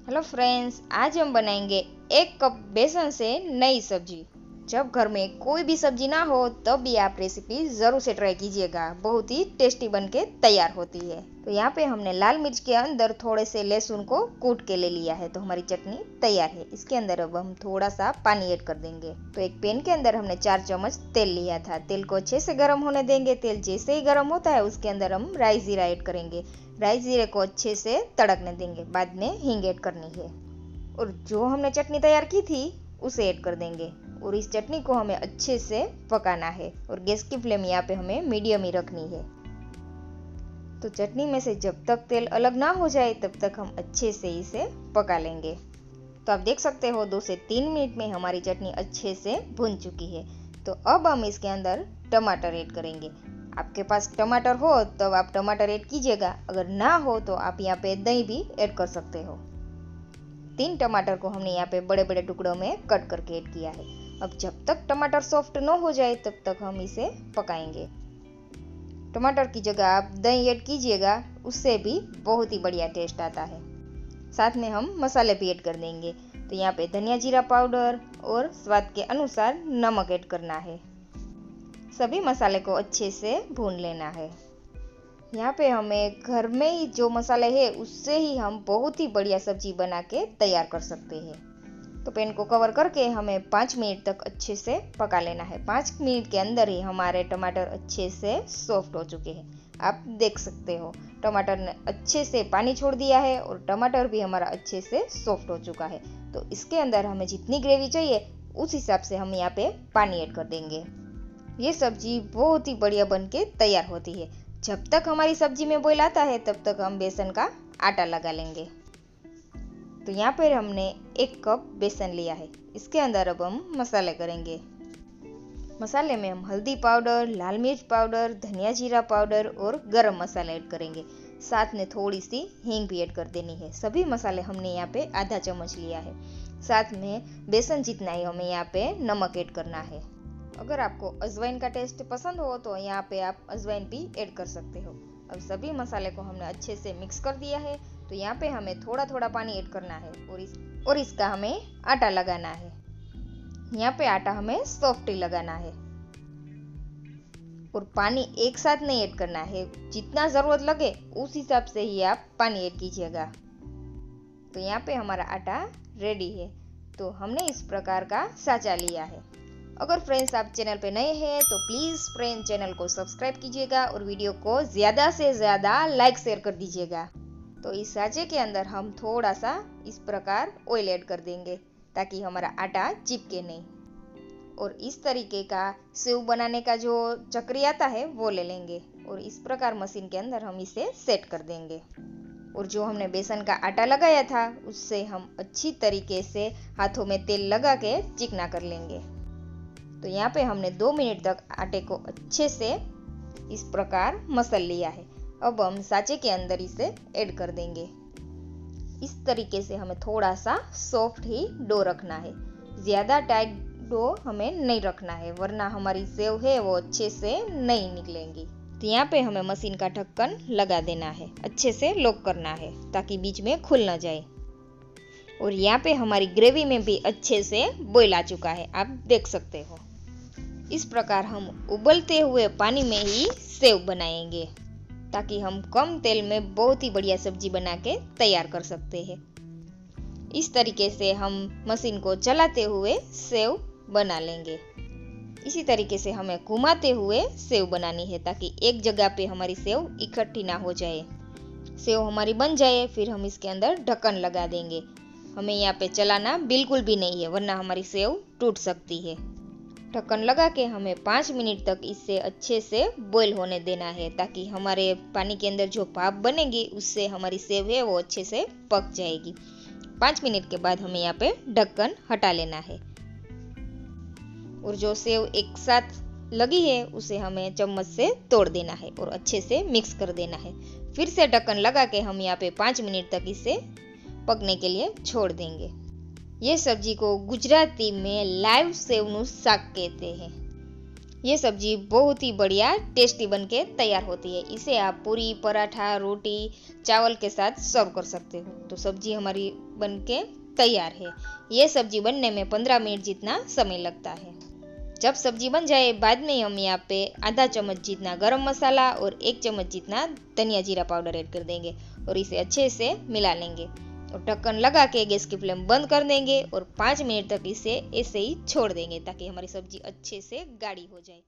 Hello friends, आज हम बनाएंगे 1 कप बेसन से नई सब्जी। जब घर में कोई भी सब्जी ना हो तब भी आप रेसिपी ज़रूर से ट्राई कीजिएगा। बहुत ही टेस्टी बनके तैयार होती है। तो यहाँ पे हमने लाल मिर्च के अंदर थोड़े से लहसुन को कूट के ले लिया है, तो हमारी चटनी तैयार है। इसके अंदर अब हम थोड़ा सा पानी ऐड कर देंगे। तो एक पैन के अंदर हमने 4 चम्मच तेल लिया था। तेल को अच्छे से गर्म होने देंगे। तेल जैसे ही गर्म होता है उसके अंदर हम राई जीरा ऐड करेंगे। राई जीरे को अच्छे से तड़कने देंगे। बाद में हींग ऐड करनी है और जो हमने चटनी तैयार की थी उसे ऐड कर देंगे। और इस चटनी को हमें अच्छे से पकाना है और गैस की फ्लेम यहाँ पे हमें मीडियम ही रखनी है। तो चटनी में से जब तक तेल अलग ना हो जाए तब तक हम अच्छे से इसे पका लेंगे। तो आप देख सकते हो 2 से 3 मिनट में हमारी चटनी अच्छे से भुन चुकी है। तो अब हम इसके अंदर टमाटर ऐड करेंगे। आपके पास टमाटर हो तब आप टमाटर ऐड कीजिएगा, अगर ना हो तो आप यहाँ पे दही भी ऐड कर सकते हो। 3 टमाटर को हमने यहाँ पे बड़े बड़े टुकड़ों में कट करके ऐड किया है। अब जब तक टमाटर सॉफ्ट न हो जाए तब तक हम इसे पकाएंगे। टमाटर की जगह आप दही ऐड कीजिएगा, उससे भी बहुत ही बढ़िया टेस्ट आता है। साथ में हम मसाले भी ऐड कर देंगे। तो यहाँ पे धनिया जीरा पाउडर और स्वाद के अनुसार नमक ऐड करना है। सभी मसाले को अच्छे से भून लेना है। यहाँ पे हमें घर में ही जो मसाले हैं उससे ही हम बहुत ही बढ़िया सब्जी बना के तैयार कर सकते हैं। तो पैन को कवर करके हमें 5 मिनट तक अच्छे से पका लेना है। 5 मिनट के अंदर ही हमारे टमाटर अच्छे से सॉफ्ट हो चुके हैं। आप देख सकते हो टमाटर ने अच्छे से पानी छोड़ दिया है और टमाटर भी हमारा अच्छे से सॉफ्ट हो चुका है। तो इसके अंदर हमें जितनी ग्रेवी चाहिए उस हिसाब से हम यहाँ पे पानी ऐड कर देंगे। ये सब्जी बहुत ही बढ़िया बन के तैयार होती है। जब तक हमारी सब्जी में बॉईल आता है तब तक हम बेसन का आटा लगा लेंगे। तो यहाँ पर हमने 1 कप बेसन लिया है। इसके अंदर अब हम मसाले करेंगे। मसाले में हम हल्दी पाउडर, लाल मिर्च पाउडर, धनिया जीरा पाउडर और गरम मसाला ऐड करेंगे। साथ में थोड़ी सी हींग भी ऐड कर देनी है। सभी मसाले हमने यहाँ पे आधा चम्मच लिया है। साथ में बेसन जितना ही हमें यहाँ पे नमक ऐड करना है। अगर आपको अजवाइन का टेस्ट पसंद हो तो यहाँ पे आप अजवाइन भी ऐड कर सकते हो। अब सभी मसाले को हमने अच्छे से मिक्स कर दिया है। तो यहाँ पे हमें थोड़ा थोड़ा पानी ऐड करना है और इसका हमें आटा लगाना है। यहाँ पे आटा हमें सॉफ्ट ही लगाना है और पानी एक साथ नहीं ऐड करना है। जितना जरूरत लगे उस हिसाब से ही आप पानी ऐड कीजिएगा। तो यहाँ पे हमारा आटा रेडी है। तो हमने इस प्रकार का साँचा लिया है। अगर फ्रेंड्स आप चैनल पे नए हैं तो प्लीज़ फ्रेंड चैनल को सब्सक्राइब कीजिएगा और वीडियो को ज़्यादा से ज़्यादा लाइक शेयर कर दीजिएगा। तो इस साँचे के अंदर हम थोड़ा सा इस प्रकार ऑयल ऐड कर देंगे ताकि हमारा आटा चिपके नहीं। और इस तरीके का सेव बनाने का जो चक्री आता है वो ले लेंगे और इस प्रकार मशीन के अंदर हम इसे सेट कर देंगे। और जो हमने बेसन का आटा लगाया था उससे हम अच्छी तरीके से हाथों में तेल लगा के चिकना कर लेंगे। तो यहाँ पे हमने 2 मिनट तक आटे को अच्छे से इस प्रकार मसल लिया है। अब हम साँचे के अंदर इसे ऐड कर देंगे। इस तरीके से हमें थोड़ा सा सॉफ्ट ही डो रखना है। ज़्यादा टाइट डो हमें नहीं रखना है वरना हमारी सेव है वो अच्छे से नहीं निकलेंगी। तो यहाँ पे हमें मशीन का ढक्कन लगा देना है, अच्छे से लॉक करना है ताकि बीच में खुल न जाए। और यहाँ पे हमारी ग्रेवी में भी अच्छे से बॉईल आ चुका है, आप देख सकते हो। इस प्रकार हम उबलते हुए पानी में ही सेव बनाएंगे ताकि हम कम तेल में बहुत ही बढ़िया सब्जी बना के तैयार कर सकते हैं। इस तरीके से हम मशीन को चलाते हुए सेव बना लेंगे। इसी तरीके से हमें घुमाते हुए सेव बनानी है ताकि एक जगह पे हमारी सेव इकट्ठी ना हो जाए। सेव हमारी बन जाए फिर हम इसके अंदर ढक्कन लगा देंगे। हमें यहाँ पे चलाना बिल्कुल भी नहीं है वरना हमारी सेव टूट सकती है। ढक्कन लगा के हमें 5 मिनट तक इसे अच्छे से बॉईल होने देना है ताकि हमारे पानी के अंदर जो भाप बनेगी उससे हमारी सेव है वो अच्छे से पक जाएगी। 5 मिनट के बाद हमें यहाँ पे ढक्कन हटा लेना है और जो सेव एक साथ लगी है उसे हमें चम्मच से तोड़ देना है और अच्छे से मिक्स कर देना है। फिर से ढक्कन लगा के हम यहाँ पे 5 मिनट तक इसे पकने के लिए छोड़ देंगे। ये सब्जी को गुजराती में लाइव सेवનું શાક कहते हैं। ये सब्जी बहुत ही बढ़िया टेस्टी बन के तैयार होती है। इसे आप पूरी, पराठा, रोटी, चावल के साथ सर्व कर सकते हो। तो सब्जी हमारी बन के तैयार है। ये सब्जी बनने में 15 मिनट जितना समय लगता है। जब सब्जी बन जाए बाद में हम यहाँ पे आधा चम्मच जितना गरम मसाला और 1 चम्मच जितना धनिया जीरा पाउडर ऐड कर देंगे और इसे अच्छे से मिला लेंगे और ढक्कन लगा के गैस की फ्लेम बंद कर देंगे और 5 मिनट तक इसे ऐसे ही छोड़ देंगे ताकि हमारी सब्जी अच्छे से गाढ़ी हो जाए।